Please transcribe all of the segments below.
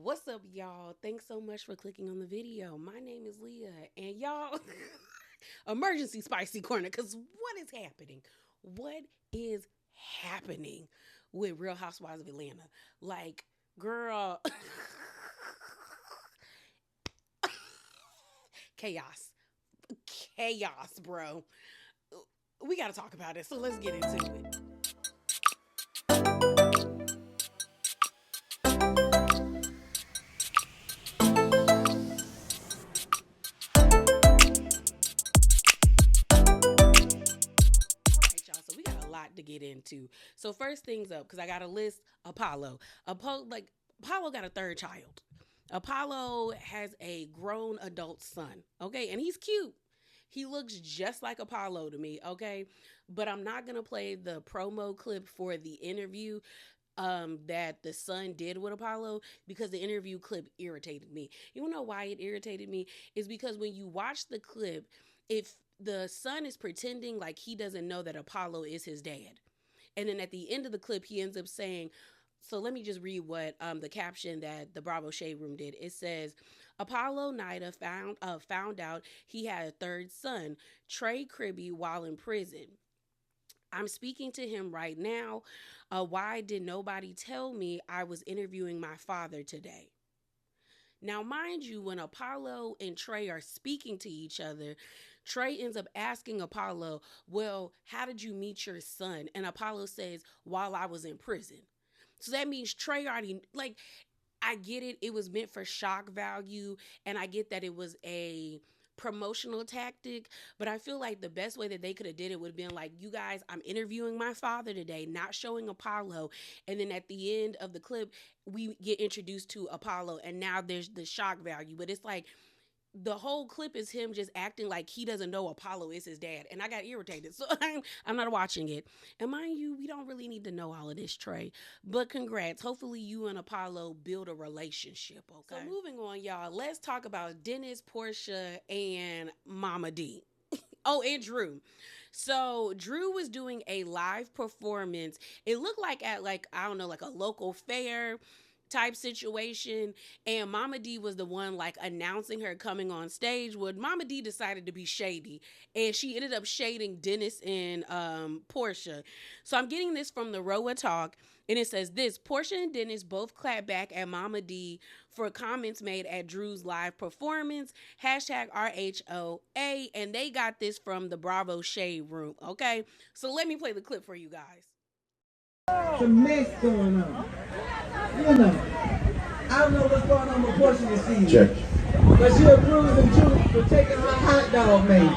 What's up, y'all? Thanks so much for clicking on the video. My name is Leah, and y'all, emergency spicy corner, because what is happening? What is happening with Real Housewives of Atlanta? Like, girl, chaos. Chaos, bro. We got to talk about it, so let's get into it. Y'all. So we got a lot to get into. So first things up, because I got to list Apollo. Apollo got a third child. Apollo has a grown adult son. Okay, and he's cute. He looks just like Apollo to me. Okay, but I'm not gonna play the promo clip for the interview that the son did with Apollo because the interview clip irritated me. You know why it irritated me? Is because when you watch the clip, if the son is pretending like he doesn't know that Apollo is his dad. And then at the end of the clip, he ends up saying, so let me just read what the caption that the Bravo Shade Room did. It says, Apollo Nida found out he had a third son, Trey Cribby, while in prison. I'm speaking to him right now. Why did nobody tell me I was interviewing my father today? Now, mind you, when Apollo and Trey are speaking to each other, Trey ends up asking Apollo, well, how did you meet your son? And Apollo says, while I was in prison. So that means Trey already, like, I get it. It was meant for shock value. And I get that it was a promotional tactic, but I feel like the best way that they could have did it would have been like, you guys, I'm interviewing my father today, not showing Apollo. And then at the end of the clip, we get introduced to Apollo, and now there's the shock value. But it's like, the whole clip is him just acting like he doesn't know Apollo is his dad. And I got irritated. So I'm not watching it. And mind you, we don't really need to know all of this, Trey. But congrats. Hopefully you and Apollo build a relationship, okay? So moving on, y'all. Let's talk about Dennis, Porsha, and Mama D. Oh, and Drew. So Drew was doing a live performance. It looked like at I don't know, like a local fair type situation, and Mama D was the one like announcing her coming on stage. Well, Mama D decided to be shady, and she ended up shading Dennis and Porsha. So I'm getting this from the Roa Talk, and it says this: Porsha and Dennis both clapped back at Mama D for comments made at Drew's live performance. Hashtag RHOA, and they got this from the Bravo Shade Room. Okay, so let me play the clip for you guys. Some mess going on. You know, I don't know what's going on with Porsha this season. Check. But she accusing Drew for taking her hot dog made.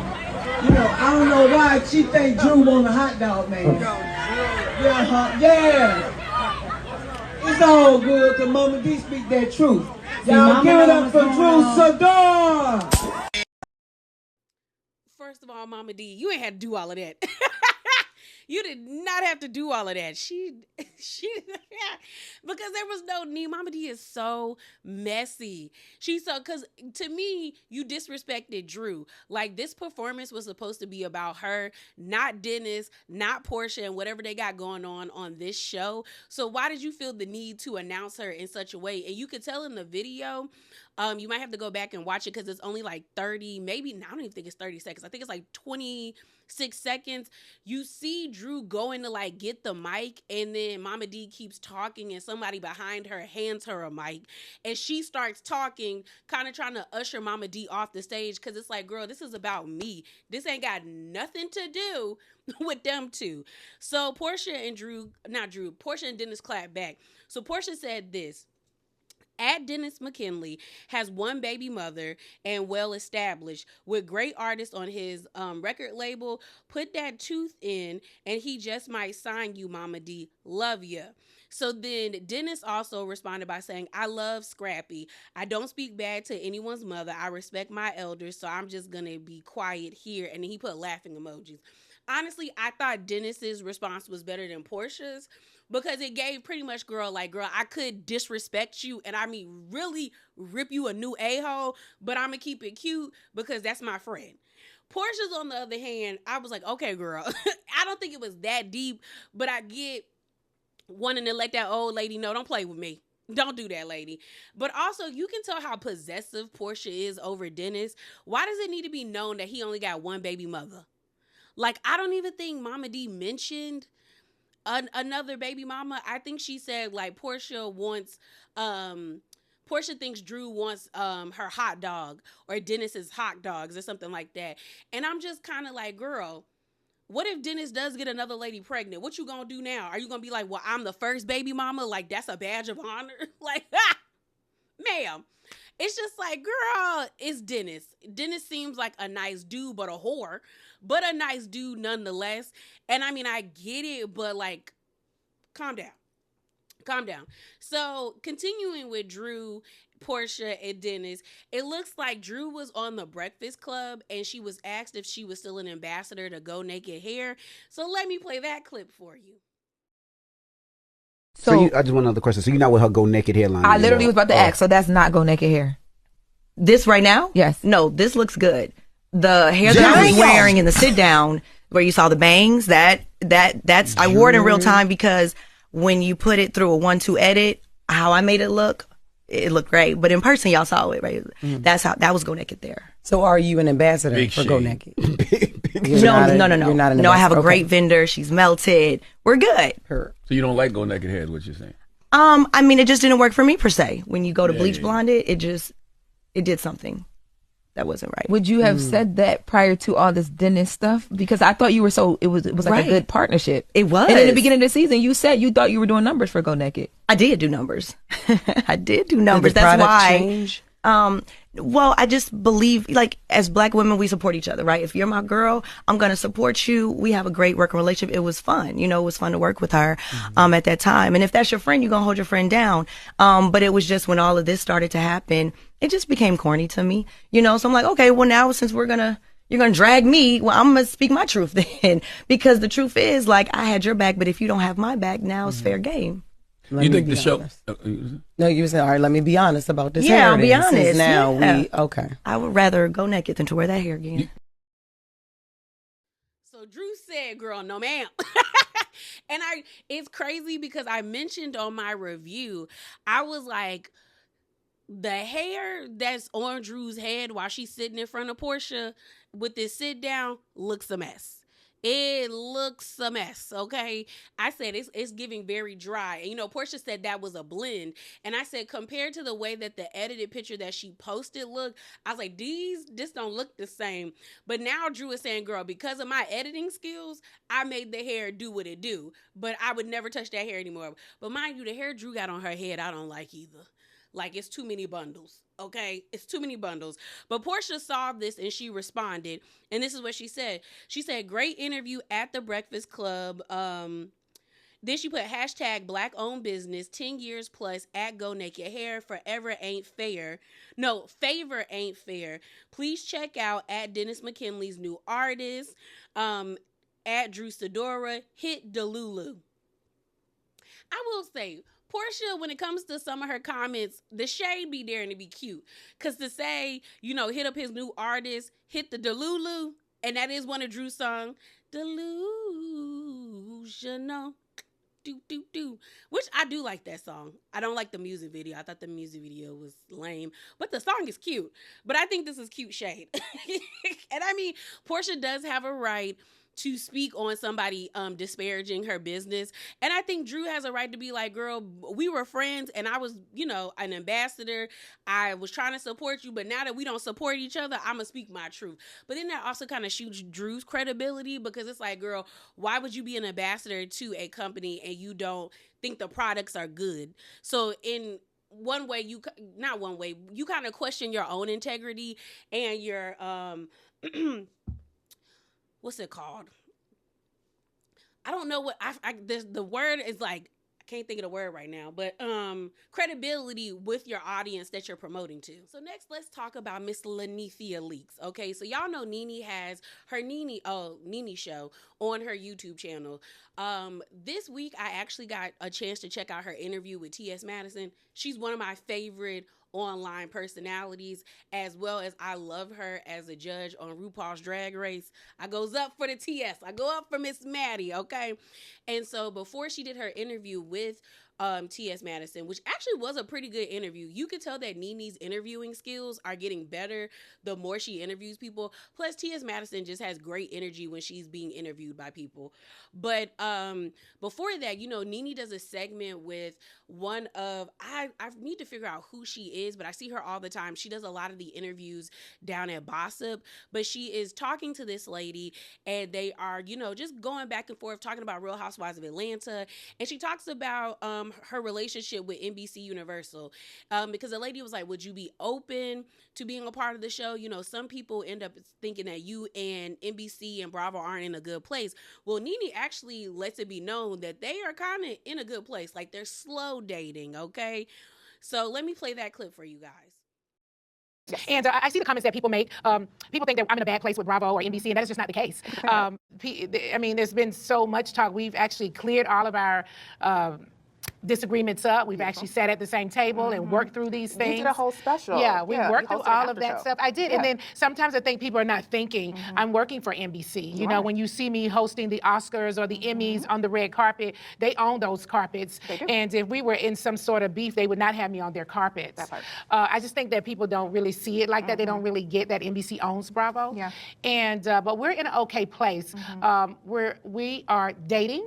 You know, I don't know why she think Drew want a hot dog made. Yeah. It's all good because Mama D speak that truth. Y'all give it up for Drew Sador. First of all, Mama D, you ain't had to do all of that. You did not have to do all of that. She, because there was no need. Mama D is so messy. She's so, because to me, you disrespected Drew. Like, this performance was supposed to be about her, not Dennis, not Porsha, and whatever they got going on this show. So why did you feel the need to announce her in such a way? And you could tell in the video, you might have to go back and watch it because it's only like 30, maybe, I don't even think it's 30 seconds. I think it's like 26 seconds. You see Drew going to like get the mic, and then Mama D keeps talking, and somebody behind her hands her a mic, and she starts talking, kind of trying to usher Mama D off the stage, because it's like, girl, this is about me. This ain't got nothing to do with them two. So Porsha and Dennis clapped back. So Porsha said this: at Dennis McKinley has one baby mother and well established with great artists on his record label. Put that tooth in and he just might sign you, Mama D. Love ya. So then Dennis also responded by saying, I love Scrappy. I don't speak bad to anyone's mother. I respect my elders, so I'm just going to be quiet here. And then he put laughing emojis. Honestly, I thought Dennis's response was better than Porsha's, because it gave pretty much, girl, I could disrespect you and I mean really rip you a new a-hole, but I'm gonna keep it cute because that's my friend. Porsha's, on the other hand, I was like, okay, girl. I don't think it was that deep, but I get wanting to let that old lady know, don't play with me. Don't do that, lady. But also, you can tell how possessive Porsha is over Dennis. Why does it need to be known that he only got one baby mother? Like, I don't even think Mama D mentioned another baby mama. I think she said, like, Porsha thinks Drew wants her hot dog or Dennis's hot dogs or something like that. And I'm just kind of like, girl, what if Dennis does get another lady pregnant? What you gonna do now? Are you gonna be like, well, I'm the first baby mama? Like, that's a badge of honor? Like, ma'am. It's just like, girl, it's Dennis. Dennis seems like a nice dude, but a whore. But a nice dude nonetheless. And I mean, I get it, but like, calm down. Calm down. So, continuing with Drew, Porsha, and Dennis, it looks like Drew was on the Breakfast Club and she was asked if she was still an ambassador to Go Naked Hair. So let me play that clip for you. So I just want another question. So you're not with her Go Naked hairline? I literally was about to ask. So that's not Go Naked hair. This right now? Yes. No, this looks good. The hair that I was wearing in the sit down where you saw the bangs, that's I wore it in real time because when you put it through a 1-2 edit, how I made it looked great. But in person, y'all saw it, right? That's how that was Go Naked there. So are you an ambassador for Go Naked? No. You're not an I have a great vendor. She's melted. We're good. So you don't like Go Naked hair is what you're saying? I mean, it just didn't work for me per se. When you go to bleach blonde it did something that wasn't right. Would you have said that prior to all this Dennis stuff? Because I thought you were it was like a good partnership. It was. And in the beginning of the season, you said you thought you were doing numbers for Go Naked. I did do numbers. I did do numbers. Did the That's why. change? Well, I just believe, like, as Black women, we support each other, right? If you're my girl, I'm going to support you. We have a great working relationship. It was fun. You know, it was fun to work with her, at that time. And if that's your friend, you're going to hold your friend down. But it was just when all of this started to happen, it just became corny to me, you know? So I'm like, okay, well now since you're going to drag me, well, I'm going to speak my truth then. Because the truth is, like, I had your back, but if you don't have my back, now it's fair game. You think the show? No, you said, all right, let me be honest about this. Yeah, I'll be honest. Since now okay. I would rather go naked than to wear that hair again. So Drew said, girl, no ma'am. And it's crazy because I mentioned on my review, I was like, the hair that's on Drew's head while she's sitting in front of Porsha with this sit down looks a mess. It looks a mess, okay? I said it's giving very dry. And, you know, Porsha said that was a blend. And I said, compared to the way that the edited picture that she posted looked, I was like, this don't look the same. But now Drew is saying, girl, because of my editing skills, I made the hair do what it do. But I would never touch that hair anymore. But mind you, the hair Drew got on her head, I don't like either. Like, it's too many bundles, okay? It's too many bundles. But Porsha saw this and she responded. And this is what she said. She said, great interview at the Breakfast Club. Then she put hashtag Black owned business, 10 years plus at Go Naked Hair. Forever ain't fair. No, favor ain't fair. Please check out at Dennis McKinley's new artist, at Drew Sidora, hit Delulu. I will say, Porsha, when it comes to some of her comments, the shade be there and to be cute. Because to say, you know, hit up his new artist, hit the Delulu, and that is one of Drew's songs, Delusional, do, which I do like that song. I don't like the music video. I thought the music video was lame, but the song is cute. But I think this is cute shade. And I mean, Porsha does have a right to speak on somebody disparaging her business. And I think Drew has a right to be like, girl, we were friends and I was, you know, an ambassador. I was trying to support you, but now that we don't support each other, I'm going to speak my truth. But then that also kind of shoots Drew's credibility because it's like, girl, why would you be an ambassador to a company and you don't think the products are good? So in one way, you kind of question your own integrity and your, what's it called? I don't know what the word is like. I can't think of the word right now, but credibility with your audience that you're promoting to. So next, let's talk about Miss NeNe Leaks. Okay, so y'all know NeNe has her NeNe show on her YouTube channel. This week, I actually got a chance to check out her interview with T.S. Madison. She's one of my favorite online personalities, as well as I love her as a judge on RuPaul's Drag Race. I goes up for the TS. I go up for Miss Maddie, okay? And so before she did her interview with T.S. Madison, which actually was a pretty good interview. You could tell that NeNe's interviewing skills are getting better the more she interviews people. Plus, T.S. Madison just has great energy when she's being interviewed by people. But before that, NeNe does a segment with one of, I need to figure out who she is, but I see her all the time. She does a lot of the interviews down at Bossip, but she is talking to this lady, and they are, just going back and forth, talking about Real Housewives of Atlanta. And she talks about her relationship with NBC Universal, because the lady was like, would you be open to being a part of the show? Some people end up thinking that you and NBC and Bravo aren't in a good place. Well, NeNe actually lets it be known that they are kind of in a good place. Like, they're slow dating, okay? So let me play that clip for you guys. Yes. And I see the comments that people make. People think that I'm in a bad place with Bravo or NBC, and that is just not the case. There's been so much talk. We've actually cleared all of our disagreements up. We've actually sat at the same table and worked through these things. You did a whole special. Yeah, we worked through all of that stuff. I did. Yeah. And then sometimes I think people are not thinking I'm working for NBC. You know, when you see me hosting the Oscars or the Emmys on the red carpet, they own those carpets. They do. And if we were in some sort of beef, they would not have me on their carpets. That part. I just think that people don't really see it like that. They don't really get that NBC owns Bravo. Yeah. And but we're in an okay place. We are dating,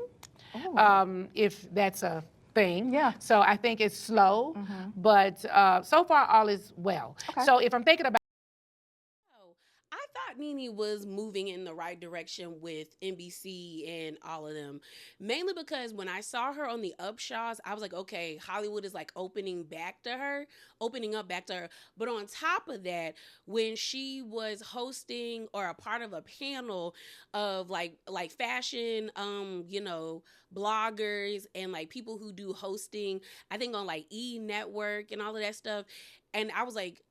if that's a thing. Yeah. So I think it's slow, but so far all is well. Okay. So if I'm thinking about, I thought NeNe was moving in the right direction with NBC and all of them, mainly because when I saw her on the Upshaws, I was like, okay, Hollywood is like opening up back to her. But on top of that, when she was hosting or a part of a panel of like fashion, bloggers and like people who do hosting, I think on like E! Network and all of that stuff, and I was like,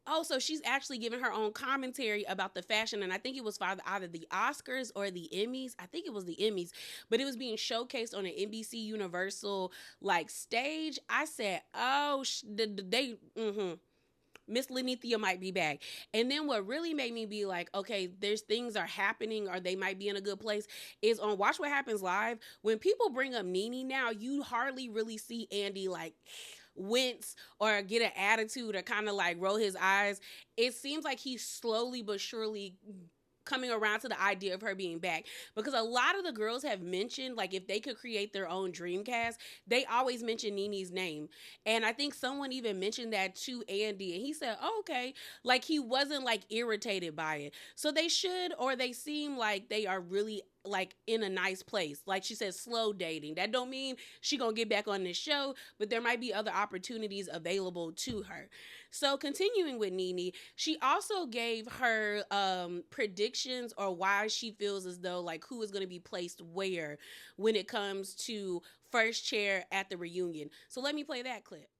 oh, so she's actually giving her own commentary about the fashion. And I think it was for either the Oscars or the Emmys. I think it was the Emmys. But it was being showcased on an NBC Universal, like, stage. I said, oh, Miss Lenithia might be back. And then what really made me be like, okay, there's things are happening or they might be in a good place is on Watch What Happens Live. When people bring up NeNe now, you hardly really see Andy, like, wince or get an attitude or kind of like roll his eyes. It seems like he's slowly but surely coming around to the idea of her being back, because a lot of the girls have mentioned, like, if they could create their own dream cast, they always mention NeNe's name. And I think someone even mentioned that to Andy, and he said, oh, okay, like, he wasn't like irritated by it. So they should, or they seem like they are really like in a nice place. Like she said, slow dating. That don't mean she gonna get back on this show, but there might be other opportunities available to her. So continuing with NeNe, she also gave her predictions or why she feels as though like who is going to be placed where when it comes to first chair at the reunion. So let me play that clip.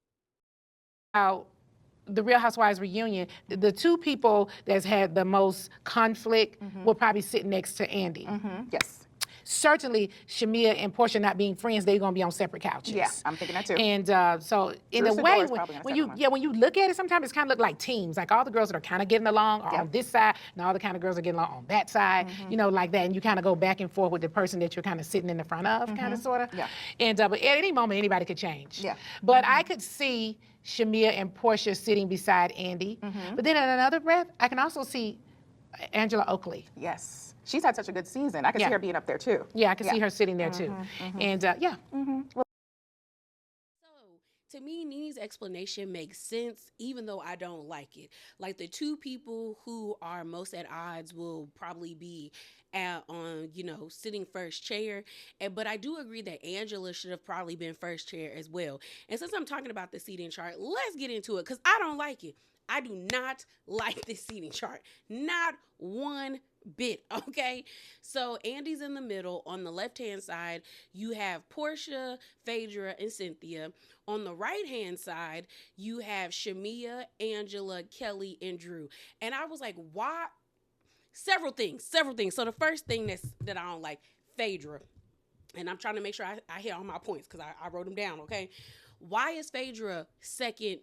The Real Housewives reunion, the two people that's had the most conflict will probably sit next to Andy. Yes. Certainly, Shamia and Porsha not being friends, they're gonna be on separate couches. Yeah, I'm thinking that too. And so in a way, when you look at it, sometimes it's kind of look like teams. Like all the girls that are kind of getting along are on this side, and all the kind of girls are getting along on that side. You know, like that, and you kind of go back and forth with the person that you're kind of sitting in the front of, kind of sort of. Yeah. And but at any moment, anybody could change. Yeah. But I could see Shamia and Porsha sitting beside Andy. But then in another breath, I can also see Angela Oakley. Yes. She's had such a good season. I can see her being up there too. Yeah, I can see her sitting there too. And yeah. So to me, NeNe's explanation makes sense, even though I don't like it. Like the two people who are most at odds will probably be on, sitting first chair. But I do agree that Angela should have probably been first chair as well. And since I'm talking about the seating chart, let's get into it because I don't like it. I do not like this seating chart. Not one bit, okay? So Andy's in the middle. On the left-hand side, you have Porsha, Phaedra, and Cynthia. On the right-hand side, you have Shamia, Angela, Kelly, and Drew. And I was like, why? Several things. So the first thing that I don't like, Phaedra. And I'm trying to make sure I hit all my points because I wrote them down, okay? Why is Phaedra second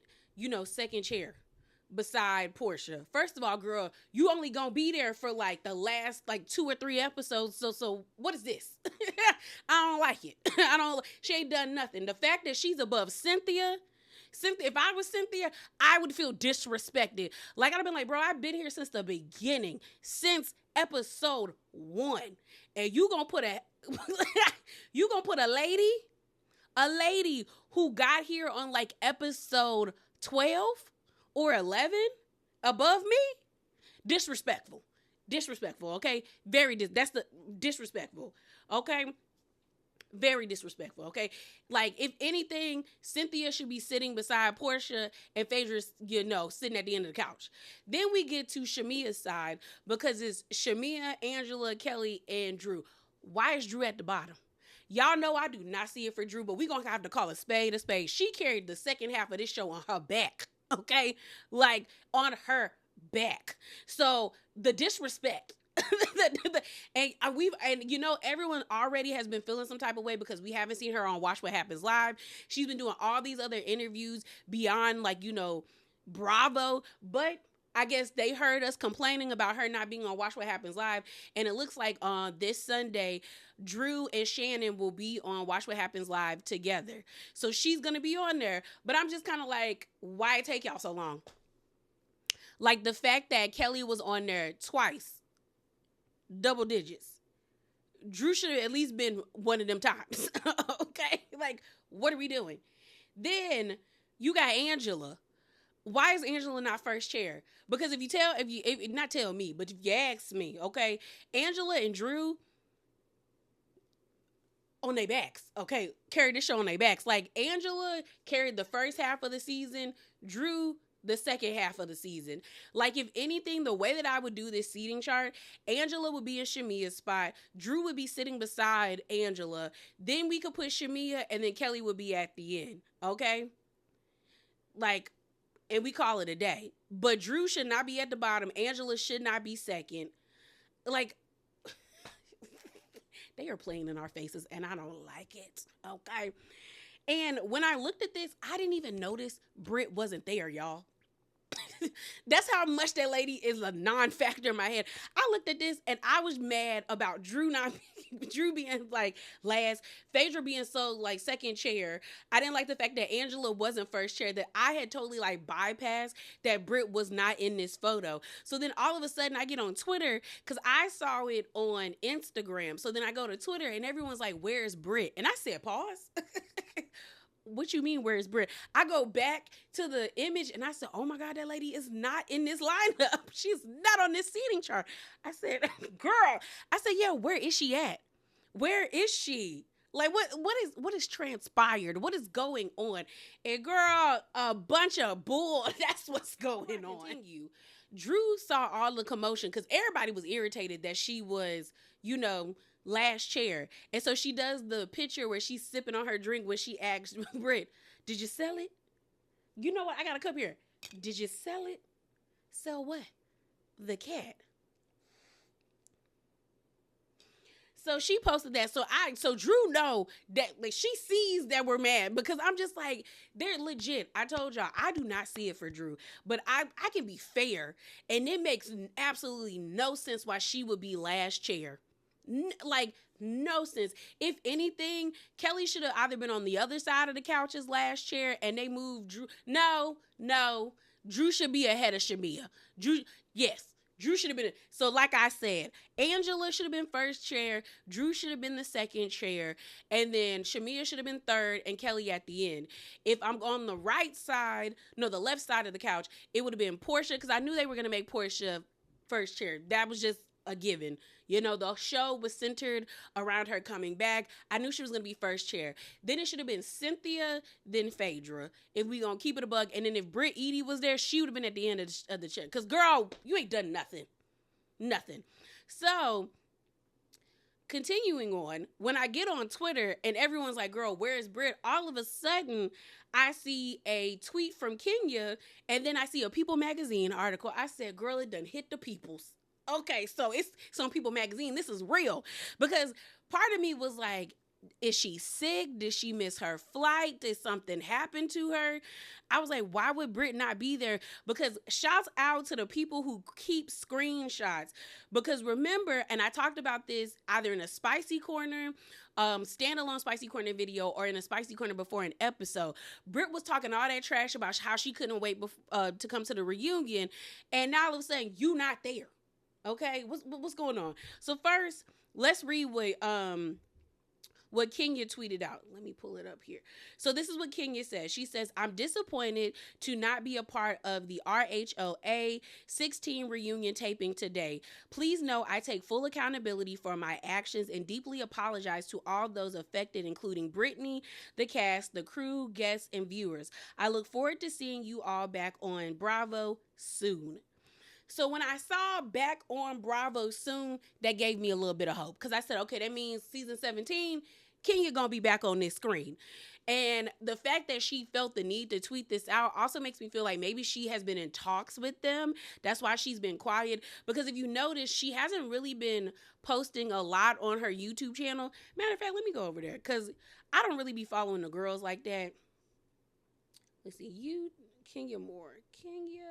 chair? beside Porsha. First of all, girl, you only gonna be there for like the last like 2 or 3 episodes. So what is this? I don't like it. She ain't done nothing. The fact that she's above Cynthia, if I was Cynthia, I would feel disrespected. Like, I'd have been like, bro, I've been here since the beginning, since episode 1. And you gonna put a lady who got here on like episode 12 or 11 above me? Disrespectful, okay? That's the disrespectful, okay? Very disrespectful, okay? Like, if anything, Cynthia should be sitting beside Porsha and Phaedra's, sitting at the end of the couch. Then we get to Shamia's side because it's Shamia, Angela, Kelly, and Drew. Why is Drew at the bottom? Y'all know I do not see it for Drew, but we gonna have to call a spade a spade. She carried the second half of this show on her back, okay? Like, on her back. So, the disrespect. Everyone already has been feeling some type of way because we haven't seen her on Watch What Happens Live. She's been doing all these other interviews beyond Bravo, but I guess they heard us complaining about her not being on Watch What Happens Live, and it looks like on this Sunday, Drew and Shannon will be on Watch What Happens Live together. So she's gonna be on there, but I'm just kind of like, why it take y'all so long? Like, the fact that Kelly was on there twice, double digits. Drew should have at least been one of them times. Okay? Like, what are we doing? Then you got Angela. Why is Angela not first chair? Because not tell me, but if you ask me, okay, Angela and Drew on their backs, okay, carried this show on their backs. Like, Angela carried the first half of the season, Drew the second half of the season. Like, if anything, the way that I would do this seating chart, Angela would be in Shamia's spot, Drew would be sitting beside Angela, then we could put Shamia, and then Kelly would be at the end, okay? Like, and we call it a day. But Drew should not be at the bottom, Angela should not be second. Like, they are playing in our faces, and I don't like it, okay? And when I looked at this, I didn't even notice Brit wasn't there, y'all. That's how much that lady is a non-factor in my head. I looked at this and I was mad about Drew being like last, Phaedra being so like second chair. I didn't like the fact that Angela wasn't first chair, that I had totally like bypassed that Brit was not in this photo. So then all of a sudden I get on Twitter because I saw it on Instagram. So then I go to Twitter and everyone's like, where's Brit? And I said, pause. What you mean, where's Brit? I go back to the image and I said, oh my God, that lady is not in this lineup. She's not on this seating chart. I said, girl, yeah, where is she at? Where is she? Like, what is transpired? What is going on? And girl, a bunch of bull. That's what's going on. Drew saw all the commotion because everybody was irritated that she was, last chair. And so she does the picture where she's sipping on her drink when she asks Brit, did you sell it? You know what? I got a cup here. Did you sell it? Sell what? The cat. So she posted that. So Drew know that, like, she sees that we're mad because I'm just like, they're legit. I told y'all, I do not see it for Drew, but I can be fair. And it makes absolutely no sense why she would be last chair. No sense. If anything, Kelly should have either been on the other side of the couch as last chair and they moved Drew. No. Drew should be ahead of Shamia. Drew should have been. So like I said, Angela should have been first chair. Drew should have been the second chair. And then Shamia should have been third and Kelly at the end. If I'm on the the left side of the couch, it would have been Porsha because I knew they were going to make Porsha first chair. That was just a given. The show was centered around her coming back. I knew she was going to be first chair. Then it should have been Cynthia, then Phaedra, if we going to keep it a bug. And then if Brit Eady was there, she would have been at the end of the chair. Because, girl, you ain't done nothing. Nothing. So, continuing on, when I get on Twitter and everyone's like, girl, where's Brit? All of a sudden, I see a tweet from Kenya, and then I see a People Magazine article. I said, girl, it done hit the peoples. Okay, so it's on People Magazine. This is real. Because part of me was like, Is she sick? Did she miss her flight? Did something happen to her? I was like, why would Brit not be there? Because shouts out to the people who keep screenshots. Because remember, and I talked about this either in a Spicy Corner, standalone Spicy Corner video, or in a Spicy Corner before an episode. Brit was talking all that trash about how she couldn't wait to come to the reunion. And now all of a sudden, you not there. Okay? What's going on? So first, let's read what Kenya tweeted out. Let me pull it up here. So this is what Kenya says. She says, I'm disappointed to not be a part of the RHOA 16 reunion taping today. Please know I take full accountability for my actions and deeply apologize to all those affected, including Brittany, the cast, the crew, guests, and viewers. I look forward to seeing you all back on Bravo soon. So when I saw back on Bravo soon, that gave me a little bit of hope. Because I said, okay, that means season 17, Kenya gonna be back on this screen. And the fact that she felt the need to tweet this out also makes me feel like maybe she has been in talks with them. That's why she's been quiet. Because if you notice, she hasn't really been posting a lot on her YouTube channel. Matter of fact, let me go over there. Because I don't really be following the girls like that. Let's see, Kenya Moore. Kenya...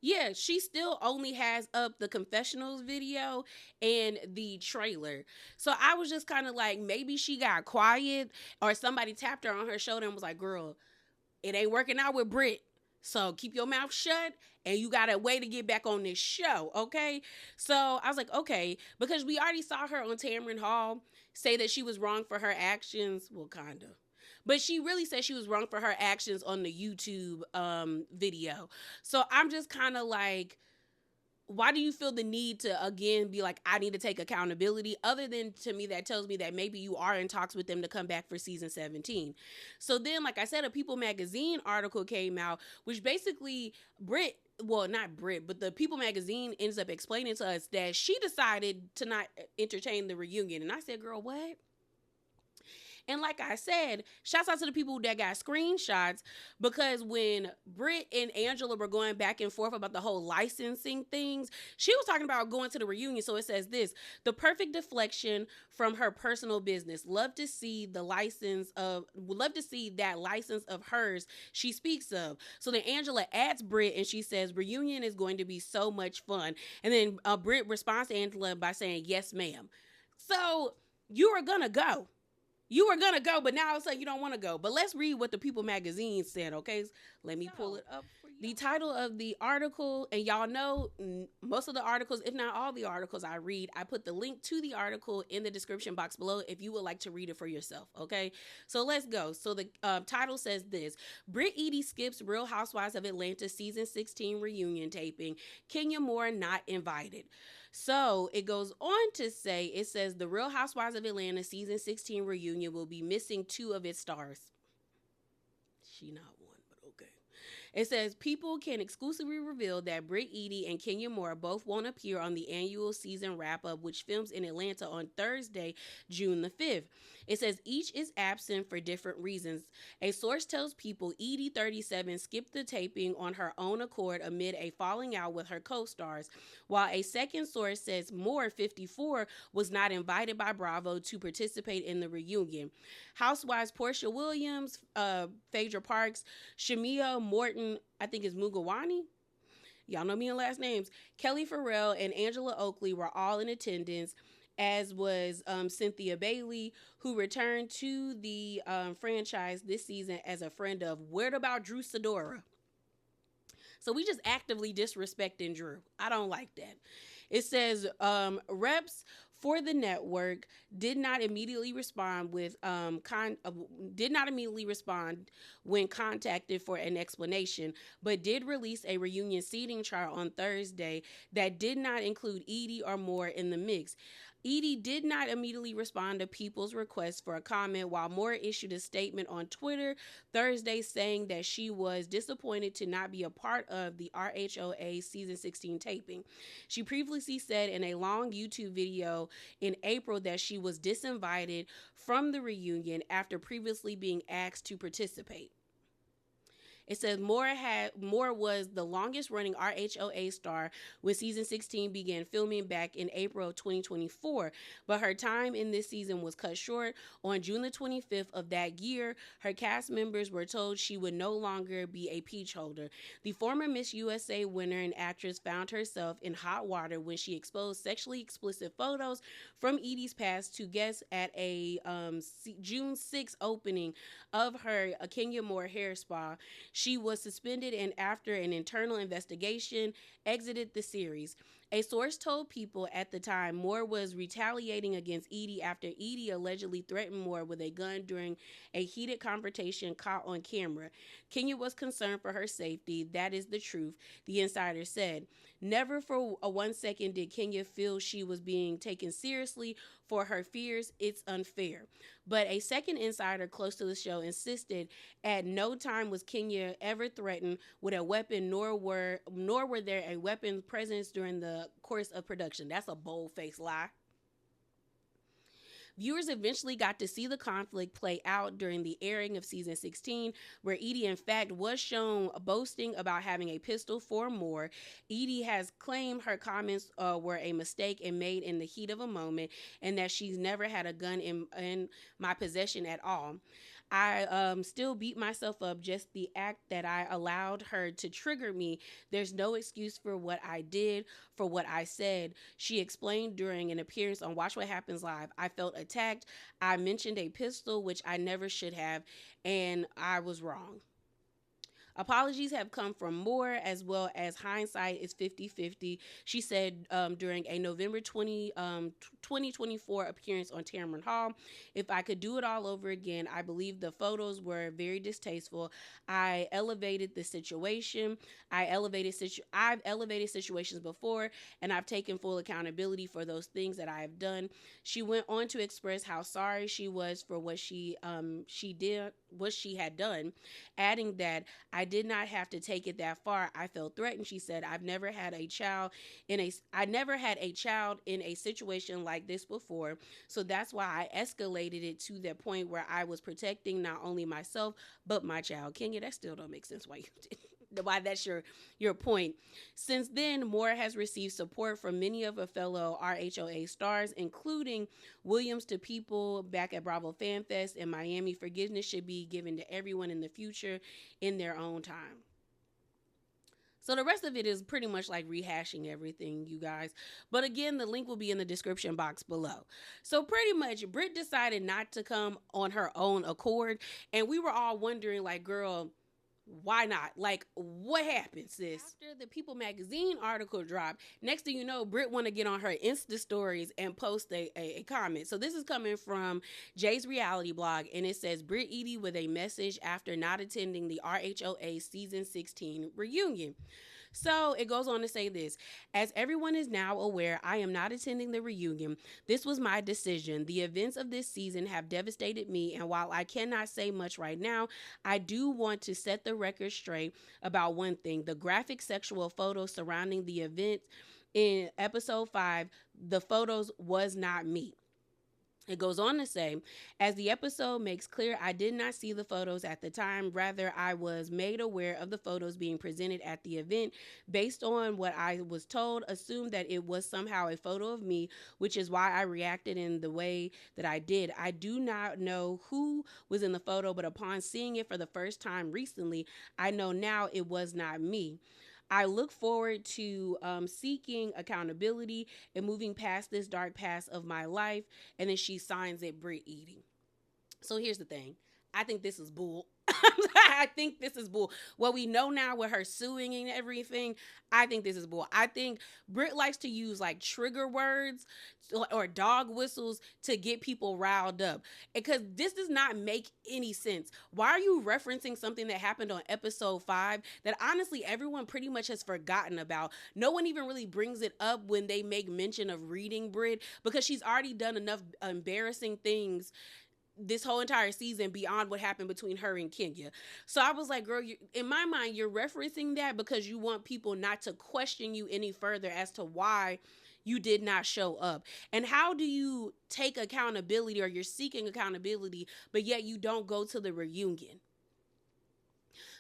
Yeah, she still only has up the confessionals video and the trailer. So I was just kind of like, maybe she got quiet or somebody tapped her on her shoulder and was like, girl, it ain't working out with Brit. So keep your mouth shut and you got a way to get back on this show, okay? So I was like, okay, because we already saw her on Tamron Hall say that she was wrong for her actions. Well, kind of. But she really said she was wrong for her actions on the YouTube video. So I'm just kind of like, why do you feel the need to, again, be like, I need to take accountability? Other than, to me, that tells me that maybe you are in talks with them to come back for season 17. So then, like I said, a People Magazine article came out, which basically not Brit, but the People Magazine ends up explaining to us that she decided to not entertain the reunion. And I said, girl, what? And like I said, shouts out to the people that got screenshots, because when Brit and Angela were going back and forth about the whole licensing things, she was talking about going to the reunion. So it says this: the perfect deflection from her personal business. Love to see that license of hers she speaks of. So then Angela adds Brit and she says, reunion is going to be so much fun. And then Brit responds to Angela by saying, yes, ma'am. So you are going to go. You were going to go, but now it's like you don't want to go. But let's read what the People Magazine said, okay? Let me pull it up for you. The title of the article, and y'all know most of the articles, if not all the articles I read, I put the link to the article in the description box below if you would like to read it for yourself, okay? So let's go. So the title says this: Brit Eady skips Real Housewives of Atlanta season 16 reunion taping. Kenya Moore not invited. So it goes on to say, it says the Real Housewives of Atlanta season 16 reunion will be missing 2 of its stars. She not one, but okay. It says people can exclusively reveal that Brit Eady and Kenya Moore both won't appear on the annual season wrap-up, which films in Atlanta on Thursday, June the 5th. It says each is absent for different reasons. A source tells People Eady, 37, skipped the taping on her own accord amid a falling out with her co-stars, while a second source says Moore, 54, was not invited by Bravo to participate in the reunion. Housewives Porsha Williams, Phaedra Parks, Shamia Morton, I think is Mugawani. Y'all know me in last names. Kelly Farrell and Angela Oakley were all in attendance, as was Cynthia Bailey, who returned to the franchise this season as a friend of. What about Drew Sidora? So we just actively disrespecting Drew. I don't like that. It says reps for the network did not immediately respond when contacted for an explanation, but did release a reunion seating chart on Thursday that did not include Eady or Moore in the mix. Eady did not immediately respond to people's requests for a comment, while Moore issued a statement on Twitter Thursday saying that she was disappointed to not be a part of the RHOA season 16 taping. She previously said in a long YouTube video in April that she was disinvited from the reunion after previously being asked to participate. It says Moore was the longest running RHOA star when season 16 began filming back in April of 2024, but her time in this season was cut short. On June the 25th of that year, her cast members were told she would no longer be a peach holder. The former Miss USA winner and actress found herself in hot water when she exposed sexually explicit photos from Eady's past to guests at a June 6th opening of her Kenya Moore hair spa. She was suspended and after an internal investigation, exited the series. A source told People at the time Moore was retaliating against Eady after Eady allegedly threatened Moore with a gun during a heated confrontation caught on camera. Kenya was concerned for her safety. That is the truth, the insider said. Never for a 1 second did Kenya feel she was being taken seriously for her fears. It's unfair. But a second insider close to the show insisted at no time was Kenya ever threatened with a weapon, nor were there a weapon presence during the course of production. That's a bold-faced lie. Viewers eventually got to see the conflict play out during the airing of season 16, where Eady, in fact, was shown boasting about having a pistol for Moore. Eady has claimed her comments were a mistake and made in the heat of a moment, and that she's never had a gun in my possession at all. I still beat myself up, just the act that I allowed her to trigger me. There's no excuse for what I did, for what I said. She explained during an appearance on Watch What Happens Live. I felt attacked. I mentioned a pistol, which I never should have, and I was wrong. Apologies have come from Moore, as well as hindsight is 50-50. She said during a November 2024 appearance on Tamron Hall, if I could do it all over again, I believe the photos were very distasteful. I elevated the situation. I've elevated situations before, and I've taken full accountability for those things that I have done. She went on to express how sorry she was for what she had done, adding that I did not have to take it that far. I felt threatened. She said, I never had a child in a situation like this before. So that's why I escalated it to the point where I was protecting not only myself, but my child. Kenya, that still don't make sense why you did. Why that's your point. Since then, Moore has received support from many of her fellow RHOA stars, including Williams to People back at Bravo Fan Fest in Miami. Forgiveness should be given to everyone in the future in their own time. So the rest of it is pretty much like rehashing everything, you guys. But again, the link will be in the description box below. So pretty much, Brit decided not to come on her own accord. And we were all wondering, like, girl, why not? Like, what happened, sis? After the People magazine article dropped, next thing you know, Brit want to get on her Insta stories and post a comment. So this is coming from Jay's reality blog, and it says, Brit Eady with a message after not attending the RHOA season 16 reunion. So it goes on to say this: as everyone is now aware, I am not attending the reunion. This was my decision. The events of this season have devastated me, and while I cannot say much right now, I do want to set the record straight about one thing. The graphic sexual photos surrounding the event in episode 5, the photos was not me. It goes on to say, as the episode makes clear, I did not see the photos at the time. Rather, I was made aware of the photos being presented at the event. Based on what I was told, assumed that it was somehow a photo of me, which is why I reacted in the way that I did. I do not know who was in the photo, but upon seeing it for the first time recently, I know now it was not me. I look forward to seeking accountability and moving past this dark past of my life. And then she signs it, Brit Eady. So here's the thing. I think this is bull. I think this is bull. What we know now with her suing and everything, I think this is bull. I think Brit likes to use like trigger words or dog whistles to get people riled up, because this does not make any sense. Why are you referencing something that happened on episode 5 that honestly everyone pretty much has forgotten about? No one even really brings it up when they make mention of reading Brit, because she's already done enough embarrassing things this whole entire season beyond what happened between her and Kenya. So I was like, girl, in my mind, you're referencing that because you want people not to question you any further as to why you did not show up. And how do you take accountability, or you're seeking accountability, but yet you don't go to the reunion?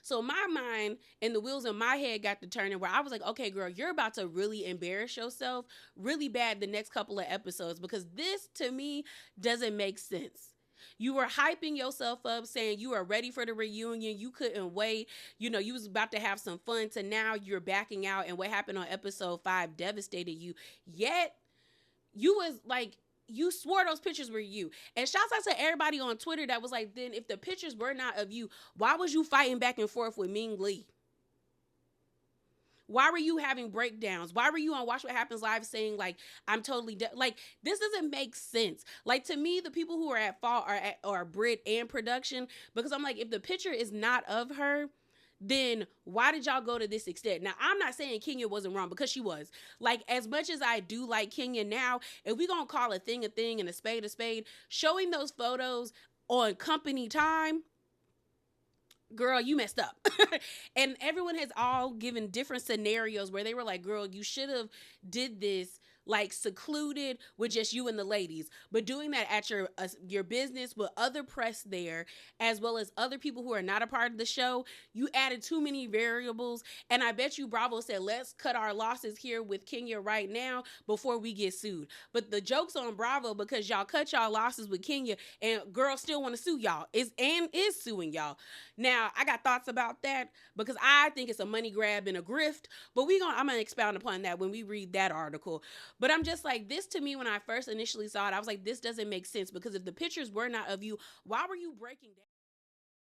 So my mind and the wheels in my head got to turning where I was like, okay, girl, you're about to really embarrass yourself really bad the next couple of episodes, because this to me doesn't make sense. You were hyping yourself up, saying you are ready for the reunion. You couldn't wait. You know, you was about to have some fun, to now you're backing out. And what happened on episode 5 devastated you. Yet you was like, you swore those pictures were you. And shouts out to everybody on Twitter that was like, then if the pictures were not of you, why was you fighting back and forth with Ming Lee? Why were you having breakdowns? Why were you on Watch What Happens Live saying, like, I'm totally like, this doesn't make sense. Like, to me, the people who are at fault are Brit and production, because I'm like, if the picture is not of her, then why did y'all go to this extent? Now, I'm not saying Kenya wasn't wrong, because she was. Like, as much as I do like Kenya now, if we gonna call a thing and a spade, showing those photos on company time, girl, you messed up. And everyone has all given different scenarios where they were like, girl, you should have did this like secluded with just you and the ladies, but doing that at your business with other press there, as well as other people who are not a part of the show, you added too many variables. And I bet you Bravo said, let's cut our losses here with Kenya right now before we get sued. But the joke's on Bravo, because y'all cut y'all losses with Kenya, and girls still want to sue y'all, is suing y'all. Now, I got thoughts about that, because I think it's a money grab and a grift, but I'm gonna expound upon that when we read that article. But I'm just like, this to me, when I first initially saw it, I was like, this doesn't make sense, because if the pictures were not of you, why were you breaking down?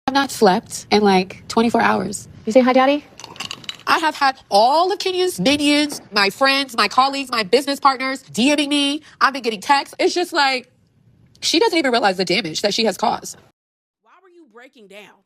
I've not slept in like 24 hours. You say hi, Daddy? I have had all of Kenya's minions, my friends, my colleagues, my business partners DMing me. I've been getting texts. It's just like, she doesn't even realize the damage that she has caused. Why were you breaking down?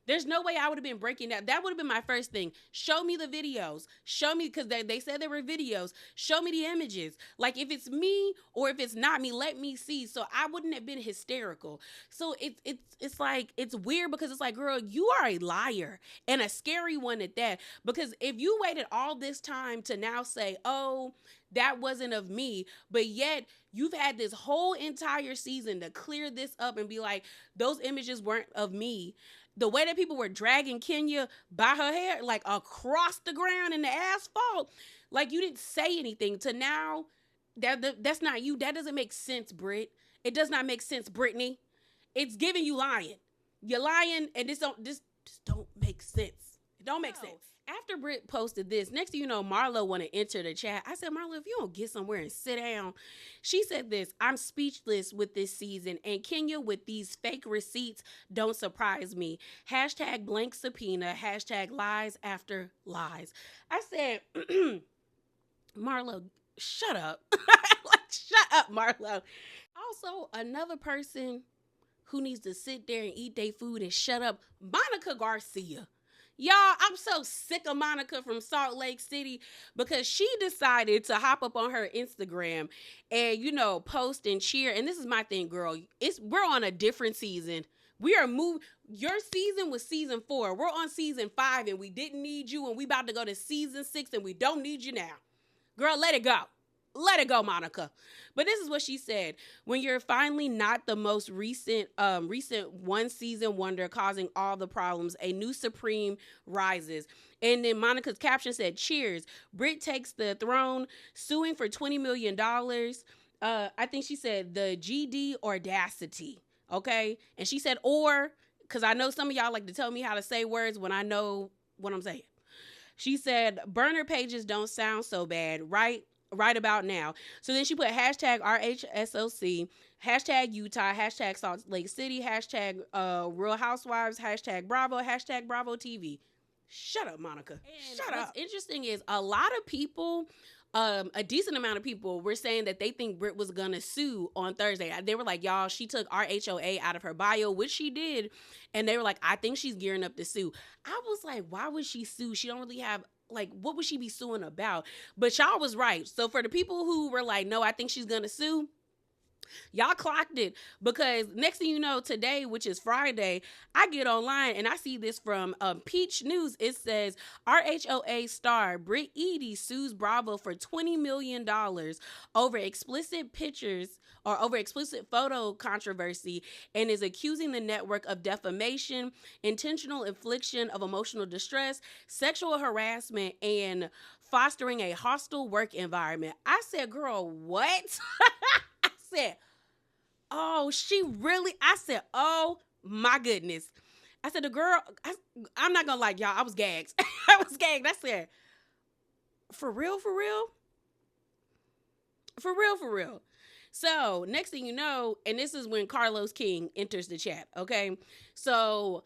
There's no way I would have been breaking down. That would have been my first thing. Show me the videos. Show me, because they said there were videos. Show me the images. Like, if it's me or if it's not me, let me see. So I wouldn't have been hysterical. So it's like, it's weird, because it's like, girl, you are a liar, and a scary one at that. Because if you waited all this time to now say, oh, that wasn't of me, but yet you've had this whole entire season to clear this up and be like, those images weren't of me. The way that people were dragging Kenya by her hair, like across the ground in the asphalt, like you didn't say anything, to now that's not you. That doesn't make sense, Brit. It does not make sense, Brittany. It's giving you lying. You're lying, and this don't make sense. It don't make sense. After Brit posted this, next thing you know, Marlo want to enter the chat. I said, Marlo, if you don't get somewhere and sit down. She said this, I'm speechless with this season, and Kenya with these fake receipts don't surprise me. Hashtag blank subpoena, hashtag lies after lies. I said, Marlo, shut up. Like, shut up, Marlo. Also, another person who needs to sit there and eat their food and shut up, Monica Garcia. Y'all, I'm so sick of Monica from Salt Lake City, because she decided to hop up on her Instagram and, you know, post and cheer. And this is my thing, girl. We're on a different season. We are moving. Your season was season 4. We're on season 5, and we didn't need you. And we about to go to season 6, and we don't need you now. Girl, let it go. Let it go, Monica. But this is what she said. When you're finally not the most recent one season wonder causing all the problems, a new supreme rises. And then Monica's caption said, cheers. Brit takes the throne, suing for $20 million. I think she said the GD audacity. Okay. And she said, or, because I know some of y'all like to tell me how to say words when I know what I'm saying. She said, burner pages don't sound so bad, right? right about now. So then she put hashtag RHSOC, hashtag Utah, hashtag Salt Lake City, hashtag Real Housewives, hashtag Bravo TV. Shut up, Monica. And shut up. What's interesting is a lot of people, a decent amount of people were saying that they think Brit was gonna sue on Thursday. They were like, y'all, she took RHOA out of her bio, which she did. And they were like, I think she's gearing up to sue. I was like, why would she sue? She don't really have, like, what would she be suing about? But y'all was right. So for the people who were like, no, I think she's gonna sue, y'all clocked it, because next thing you know, today, which is Friday, I get online and I see this from Peach News. It says RHOA star Brit Eady sues Bravo for $20 million over explicit pictures or over explicit photo controversy, and is accusing the network of defamation, intentional infliction of emotional distress, sexual harassment, and fostering a hostile work environment. I said, girl, what? I said, oh, she really? I said, oh my goodness. I said, the girl, I'm not gonna lie, y'all, I was gagged. I was gagged. I said, for real, for real? For real, for real. So next thing you know, and this is when Carlos King enters the chat, okay? So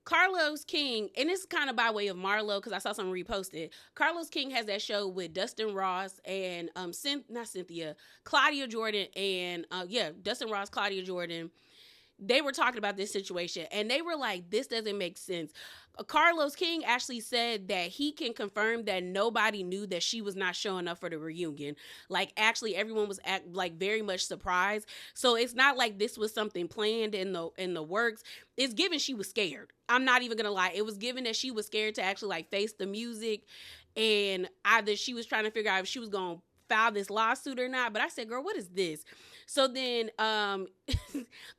Carlos King, and this is kind of by way of Marlo, because I saw someone reposted. Carlos King has that show with Dustin Ross and Claudia Jordan, and Dustin Ross, Claudia Jordan. They were talking about this situation, and they were like, this doesn't make sense. Carlos King actually said that he can confirm that nobody knew that she was not showing up for the reunion. Like, actually, everyone was very much surprised. So it's not like this was something planned in the works. It's given she was scared. I'm not even gonna lie. It was given that she was scared to actually like face the music, and either she was trying to figure out if she was gonna file this lawsuit or not. But I said, girl, what is this? So then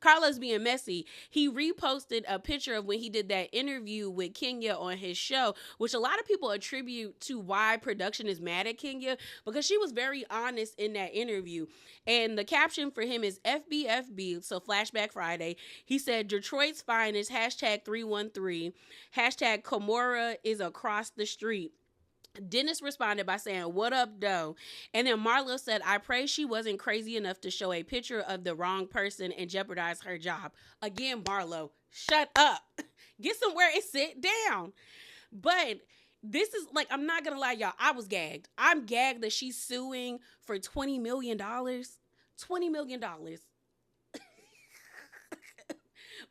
Carlos, being messy, he reposted a picture of when he did that interview with Kenya on his show, which a lot of people attribute to why production is mad at Kenya, because she was very honest in that interview. And the caption for him is FBFB, so Flashback Friday. He said, Detroit's finest, hashtag 313, hashtag Komora is across the street. Dennis responded by saying, what up, though? And then Marlo said, I pray she wasn't crazy enough to show a picture of the wrong person and jeopardize her job. Again, Marlo, shut up. Get somewhere and sit down. But this is, like, I'm not going to lie, y'all. I was gagged. I'm gagged that she's suing for $20 million. $20 million.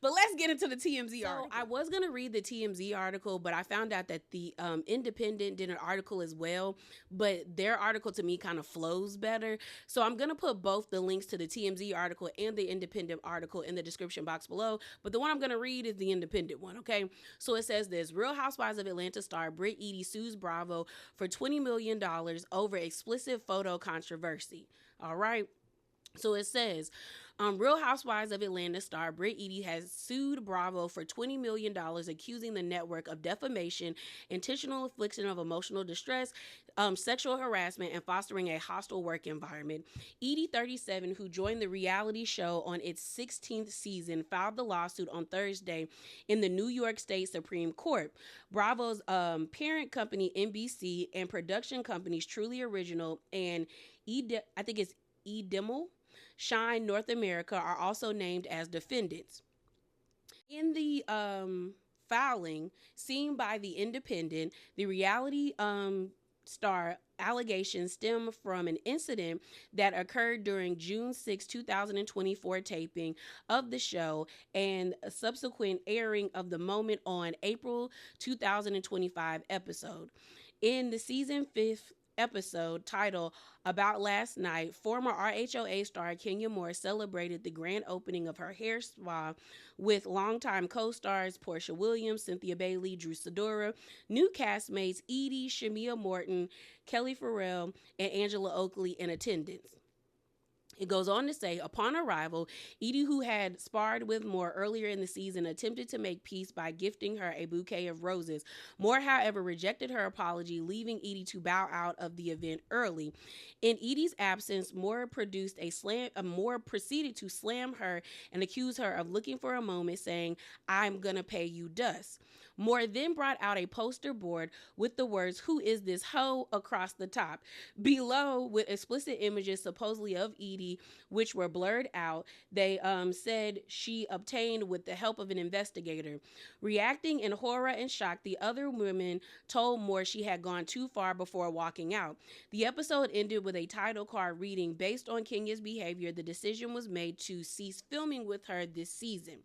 But let's get into the TMZ article. I was going to read the TMZ article, but I found out that the Independent did an article as well, but their article to me kind of flows better. So I'm going to put both the links to the TMZ article and the Independent article in the description box below, but the one I'm going to read is the Independent one, okay? So it says this: Real Housewives of Atlanta star Brit Eady sues Bravo for $20 million over explicit photo controversy. All right? So it says, Real Housewives of Atlanta star Brit Eady has sued Bravo for $20 million, accusing the network of defamation, intentional infliction of emotional distress, sexual harassment, and fostering a hostile work environment. Eady, 37, who joined the reality show on its 16th season, filed the lawsuit on Thursday in the New York State Supreme Court. Bravo's parent company, NBC, and production companies Truly Original and Edimel Shine North America are also named as defendants. In the filing seen by the Independent, the reality star allegations stem from an incident that occurred during June 6, 2024 taping of the show and a subsequent airing of the moment on April 2025 episode. In the season 5th episode titled About Last Night, former RHOA star Kenya Moore celebrated the grand opening of her hair spa with longtime co-stars Porsha Williams, Cynthia Bailey, Drew Sidora, new castmates Eady, Shamia Morton, Kelly Farrell, and Angela Oakley in attendance. It goes on to say, upon arrival, Eady, who had sparred with Moore earlier in the season, attempted to make peace by gifting her a bouquet of roses. Moore, however, rejected her apology, leaving Eady to bow out of the event early. In Eady's absence, Moore proceeded to slam her and accuse her of looking for a moment, saying, "I'm gonna pay you dust." Moore then brought out a poster board with the words, "Who is this hoe?" across the top. Below, with explicit images supposedly of Eady, which were blurred out, they said she obtained with the help of an investigator. Reacting in horror and shock, the other women told Moore she had gone too far before walking out. The episode ended with a title card reading, "Based on Kenya's behavior, the decision was made to cease filming with her this season."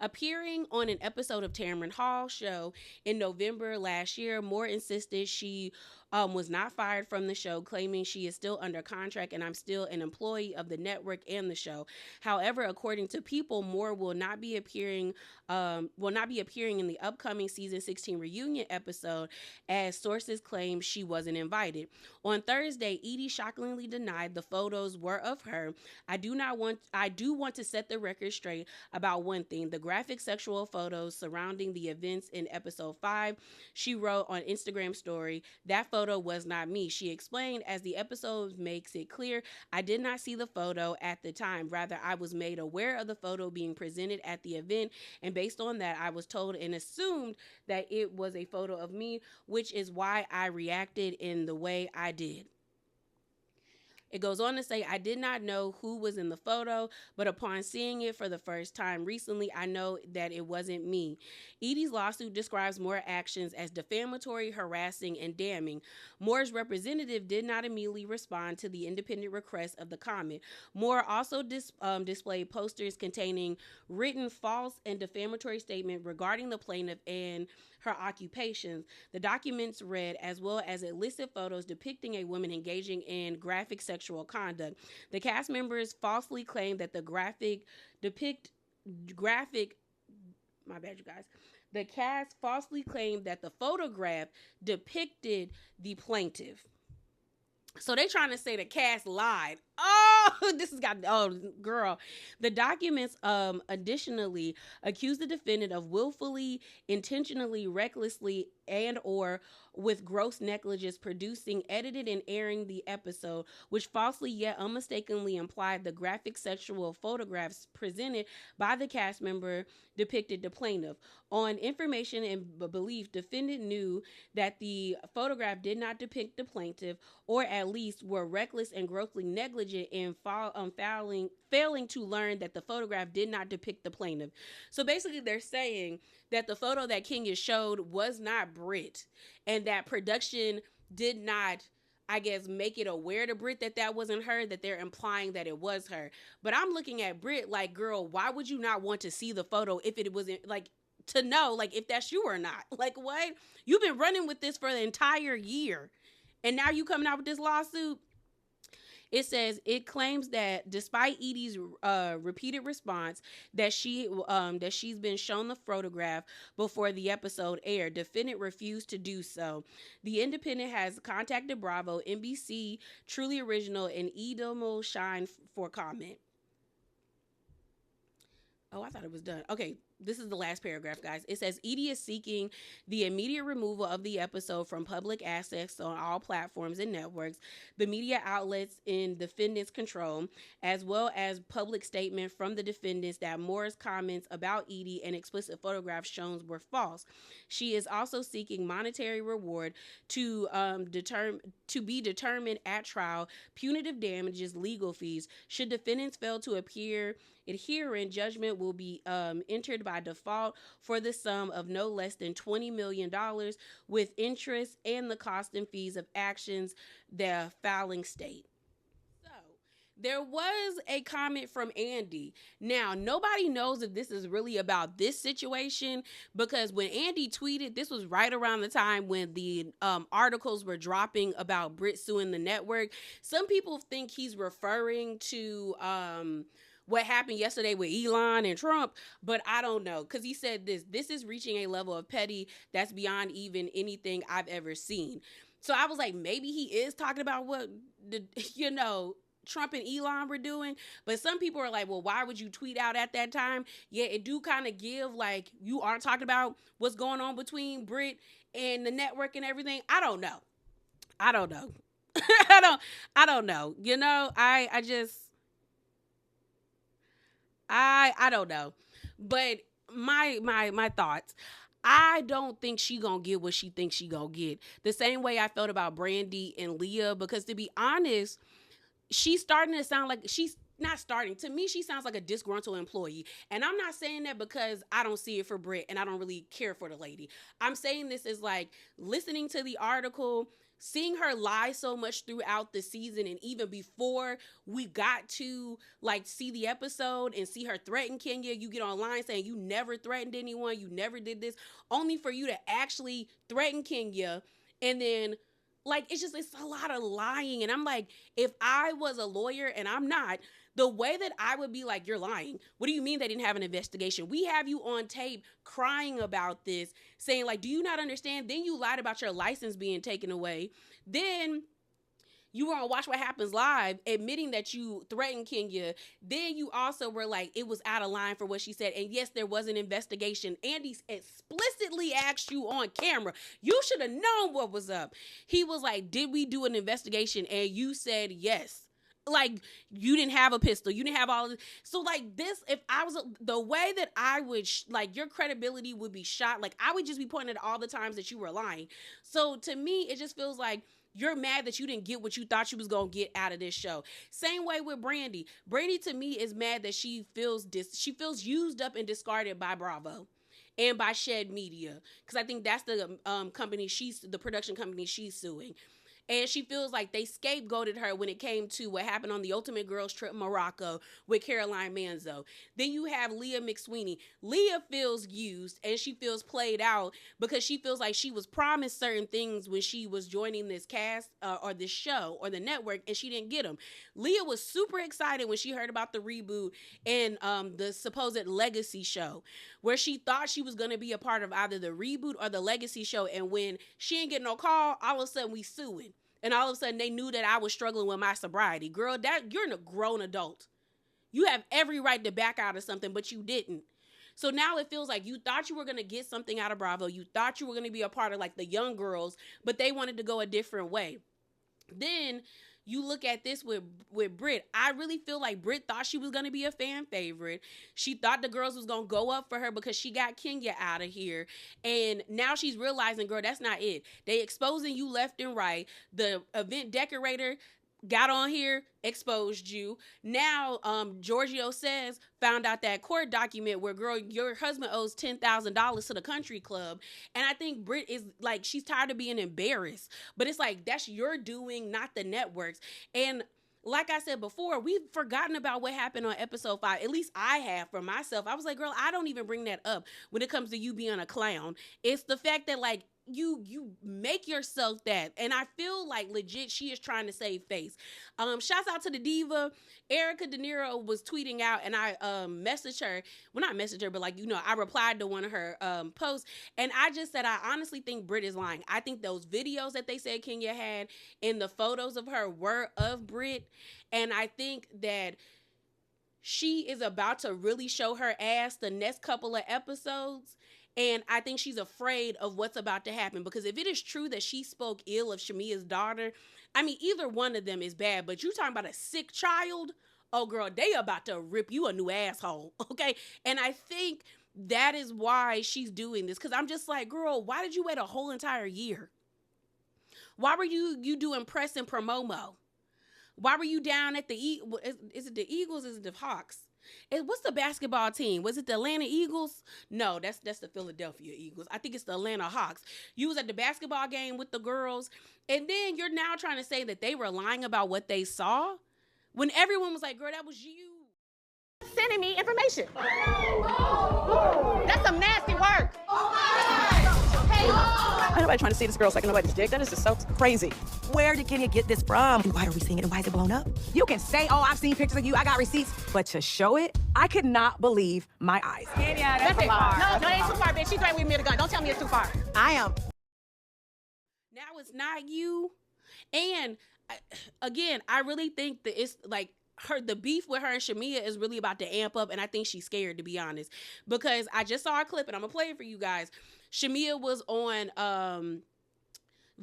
Appearing on an episode of Tamron Hall's show in November last year, Moore insisted she was not fired from the show, claiming she is still under contract and I'm still an employee of the network and the show. However, according to People, Moore will not be appearing in the upcoming season 16 reunion episode, as sources claim she wasn't invited. On Thursday, Eady shockingly denied the photos were of her. I do want to set the record straight about one thing: the graphic sexual photos surrounding the events in episode 5. She wrote on Instagram story, "That photo was not me." She explained, as the episode makes it clear, "I did not see the photo at the time. Rather, I was made aware of the photo being presented at the event, and based on that, I was told and assumed that it was a photo of me, which is why I reacted in the way I did." It goes on to say, "I did not know who was in the photo, but upon seeing it for the first time recently, I know that it wasn't me." Eady's lawsuit describes Moore's actions as defamatory, harassing, and damning. Moore's representative did not immediately respond to the independent request of the comment. Moore also displayed posters containing written false and defamatory statements regarding the plaintiff and her occupations. The documents read, as well as illicit photos depicting a woman engaging in graphic sexual conduct. The cast members falsely claimed that the The cast falsely claimed that the photograph depicted the plaintiff. So they trying to say the cast lied. Girl. The documents additionally accuse the defendant of willfully, intentionally, recklessly, and or with gross negligence producing, edited, and airing the episode, which falsely yet unmistakably implied the graphic sexual photographs presented by the cast member depicted the plaintiff. On information and belief, defendant knew that the photograph did not depict the plaintiff, or at least were reckless and grossly negligent in failing to learn that the photograph did not depict the plaintiff. So basically they're saying that the photo that Kenya showed was not Brit, and that production did not, I guess, make it aware to Brit that that wasn't her, that they're implying that it was her. But I'm looking at Brit like, girl, why would you not want to see the photo if it wasn't, like, to know, like, if that's you or not? Like, what? You've been running with this for the entire year, and now you coming out with this lawsuit? It says it claims that despite Eady's repeated response that she's been shown the photograph before the episode aired, defendant refused to do so. The Independent has contacted Bravo, NBC, Truly Original, and Edom Shine for comment. Oh, I thought it was done. Okay, this is the last paragraph, guys. It says, Eady is seeking the immediate removal of the episode from public access on all platforms and networks, the media outlets in defendant's control, as well as public statement from the defendants that Moore's comments about Eady and explicit photographs shown were false. She is also seeking monetary reward to be determined at trial, punitive damages, legal fees. Should defendants fail to adhere in, judgment will be entered by default for the sum of no less than $20 million, with interest and the cost and fees of actions the filing state. So there was a comment from Andy. Now, nobody knows if this is really about this situation, because when Andy tweeted, this was right around the time when the articles were dropping about Brit suing the network. Some people think he's referring to what happened yesterday with Elon and Trump, but I don't know, because he said this is reaching a level of petty that's beyond even anything I've ever seen. So I was like, maybe he is talking about what, Trump and Elon were doing. But some people are like, well, why would you tweet out at that time? Yeah, it do kind of give like you aren't talking about what's going on between Brit and the network and everything. I don't know. I don't know. I don't know. You know, I don't know. But my thoughts. I don't think she gonna get what she thinks she gonna get. The same way I felt about Brandy and Leah, because to be honest, she's starting to sound like she's not starting. To me, she sounds like a disgruntled employee. And I'm not saying that because I don't see it for Brit and I don't really care for the lady. I'm saying this is like listening to the article, seeing her lie so much throughout the season, and even before we got to like see the episode and see her threaten Kenya, you get online saying you never threatened anyone, you never did this, only for you to actually threaten Kenya. And then like, it's a lot of lying. And I'm like, if I was a lawyer, and I'm not, the way that I would be like, you're lying. What do you mean they didn't have an investigation? We have you on tape crying about this, saying like, do you not understand? Then you lied about your license being taken away. Then you were on Watch What Happens Live admitting that you threatened Kenya. Then you also were like, it was out of line for what she said. And yes, there was an investigation. Andy explicitly asked you on camera. You should have known what was up. He was like, did we do an investigation? And you said yes. Like, you didn't have a pistol. You didn't have all of this. So, like, this, if I was, the way that I would, like, your credibility would be shot. Like, I would just be pointing at all the times that you were lying. So, to me, it just feels like you're mad that you didn't get what you thought you was going to get out of this show. Same way with Brandy. Brandy, to me, is mad that she feels used up and discarded by Bravo and by Shed Media. Because I think that's the the production company she's suing. And she feels like they scapegoated her when it came to what happened on the Ultimate Girls Trip Morocco with Caroline Manzo. Then you have Leah McSweeney. Leah feels used and she feels played out because she feels like she was promised certain things when she was joining this cast or this show or the network, and she didn't get them. Leah was super excited when she heard about the reboot and the supposed Legacy show, where she thought she was going to be a part of either the reboot or the Legacy show. And when she didn't get no call, all of a sudden we suing. And all of a sudden they knew that I was struggling with my sobriety. Girl, you're a grown adult. You have every right to back out of something, but you didn't. So now it feels like you thought you were going to get something out of Bravo. You thought you were going to be a part of like the young girls, but they wanted to go a different way. Then you look at this with Brit. I really feel like Brit thought she was going to be a fan favorite. She thought the girls was going to go up for her because she got Kenya out of here. And now she's realizing, girl, that's not it. They exposing you left and right. The event decorator got on here, exposed you. Now, Giorgio says, found out that court document where, girl, your husband owes $10,000 to the country club. And I think Brit is like, she's tired of being embarrassed. But it's like, that's your doing, not the network's. And like I said before, we've forgotten about what happened on episode 5. At least I have for myself. I was like, girl, I don't even bring that up when it comes to you being a clown. It's the fact that, like, you make yourself that. And I feel like legit she is trying to save face. Shouts out to the diva. Erica De Niro was tweeting out, and I messaged her. Well, not messaged her, but like, you know, I replied to one of her posts, and I just said I honestly think Brit is lying. I think those videos that they said Kenya had and the photos of her were of Brit, and I think that she is about to really show her ass the next couple of episodes. And I think she's afraid of what's about to happen, because if it is true that she spoke ill of Shamia's daughter, I mean, either one of them is bad, but you talking about a sick child? Oh, girl, they about to rip you a new asshole, okay? And I think that is why she's doing this, because I'm just like, girl, why did you wait a whole entire year? Why were you doing press and promo? Why were you down at the is it the Eagles? Is it the Hawks? What's the basketball team? Was it the Atlanta Eagles? No, that's the Philadelphia Eagles. I think it's the Atlanta Hawks. You was at the basketball game with the girls, and then you're now trying to say that they were lying about what they saw when everyone was like, girl, that was you. Sending me information. That's some nasty work. Ain't nobody trying to see this girl sucking nobody's dick. That is just so crazy. Where did Kenya get this from? And why are we seeing it? And why is it blown up? You can say, oh, I've seen pictures of you, I got receipts, but to show it, I could not believe my eyes. Yeah, that's too far. No, it ain't too far, bitch. She threatened with me with a gun. Don't tell me it's too far. I am. Now it's not you. And again, I really think that it's like the beef with her and Shamia is really about to amp up, and I think she's scared, to be honest, because I just saw a clip and I'm gonna play it for you guys. Shamia was on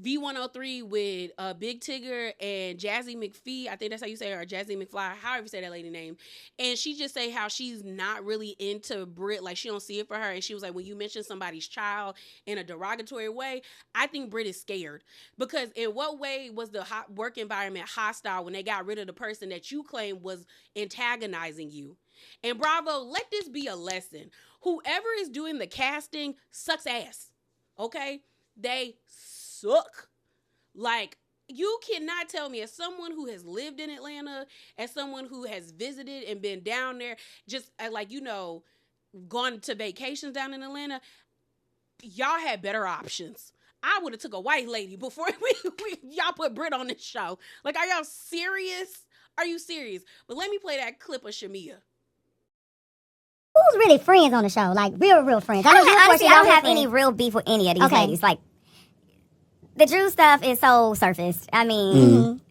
V103 with Big Tigger and Jazzy McPhee. I think that's how you say her, or Jazzy McFly, however you say that lady name. And she just say how she's not really into Brit, like she don't see it for her. And she was like, when you mention somebody's child in a derogatory way, I think Brit is scared. Because in what way was the work environment hostile when they got rid of the person that you claim was antagonizing you? And Bravo, let this be a lesson. Whoever is doing the casting sucks ass, okay? They suck. Like, you cannot tell me, as someone who has lived in Atlanta, as someone who has visited and been down there, just like, you know, gone to vacations down in Atlanta, y'all had better options. I would have took a white lady before y'all put Brit on this show. Like, are y'all serious? Are you serious? But let me play that clip of Shamia. Who's really friends on the show? Like, real friends. I don't have any real beef with any of these ladies. Like, the Drew stuff is so surfaced. I mean,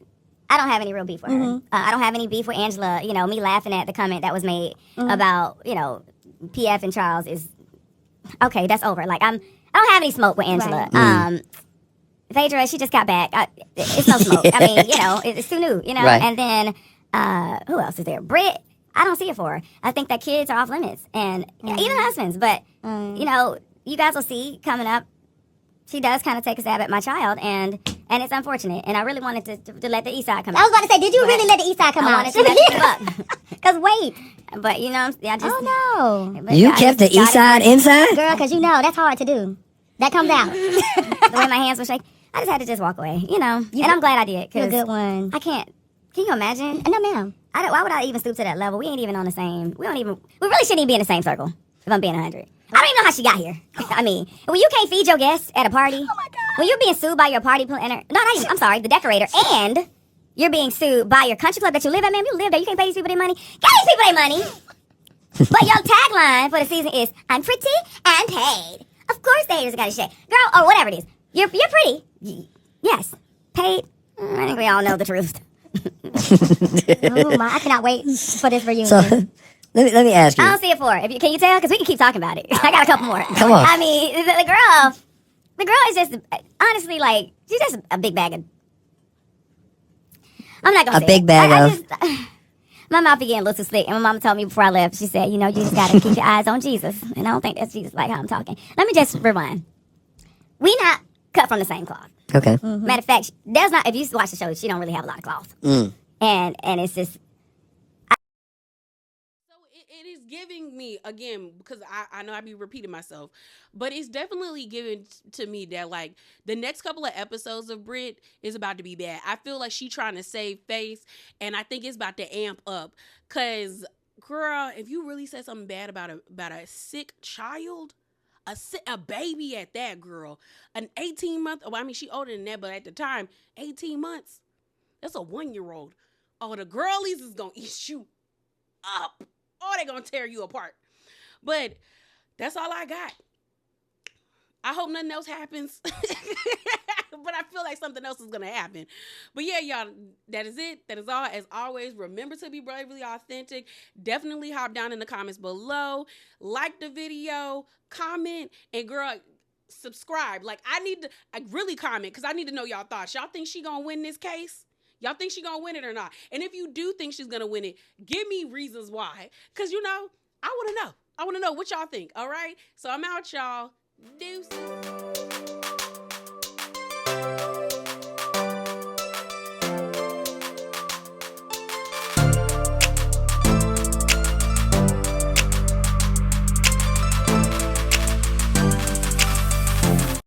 I don't have any real beef with her. I don't have any beef with Angela. You know, me laughing at the comment that was made about, you know, PF and Charles is, okay, that's over. Like, I don't have any smoke with Angela. Right. Phaedra, she just got back. It's no smoke. I mean, you know, it's too new, you know? Right. And then, who else is there? Brit, I don't see it for her. I think that kids are off limits. And even husbands. But, you know, you guys will see coming up, she does kind of take a stab at my child, and it's unfortunate. And I really wanted to let the east side come out. I was about to say, did you really let the east side come out? I wanted to let it come up. Because wait. But, you know, I just... Oh, no. You kept the east side inside? Girl, because, you know, that's hard to do. That comes out. The way my hands were shaking. I just had to just walk away, you know. And I'm glad I did. You're a good one. I can't... Can you imagine? No, ma'am. Why would I even stoop to that level? We ain't even on the same... We really shouldn't even be in the same circle, if I'm being 100. I don't even know how she got here. I mean, when you can't feed your guests at a party, oh my God. When you're being sued by your party planner, I'm sorry, the decorator, and you're being sued by your country club that you live at, man, you live there, you can't pay these people their money. Get these people their money. But your tagline for the season is, I'm pretty and paid. Of course the haters got to shit. Girl, or whatever it is. You're pretty. Yes. Paid. I think we all know the truth. Oh my, I cannot wait for this reunion. So, let me ask you. I don't see it for her. Can you tell? Because we can keep talking about it. I got a couple more. Come on. I mean, the girl is just, honestly, like, she's just a big bag of... I'm not going to say big bag of... my mouth be getting a little too slick. And my mama told me before I left, she said, you know, you just got to keep your eyes on Jesus. And I don't think that's Jesus like how I'm talking. Let me just rewind. We not cut from the same cloth. Okay. Mm-hmm. Matter of fact, there's not, if you watch the show, she don't really have a lot of cloth. And it's just... It is giving me, again, because I know I be repeating myself, but it's definitely giving to me that, like, the next couple of episodes of Brit is about to be bad. I feel like she trying to save face, and I think it's about to amp up. Because, girl, if you really said something bad about a sick child, a baby at that, girl, an 18-month, well, I mean, she older than that, but at the time, 18 months, that's a 1-year-old. Oh, the girlies is going to eat you up. Oh, they're going to tear you apart. But that's all I got. I hope nothing else happens. But I feel like something else is going to happen. But yeah, y'all, that is it. That is all. As always, remember to be bravely authentic. Definitely hop down in the comments below. Like the video, comment, and girl, subscribe. Like, I really comment because I need to know y'all thoughts. Y'all think she going to win this case? Y'all think she gonna win it or not? And if you do think she's gonna win it, give me reasons why. Because, you know, I want to know. I want to know what y'all think, all right? So I'm out, y'all. Deuces.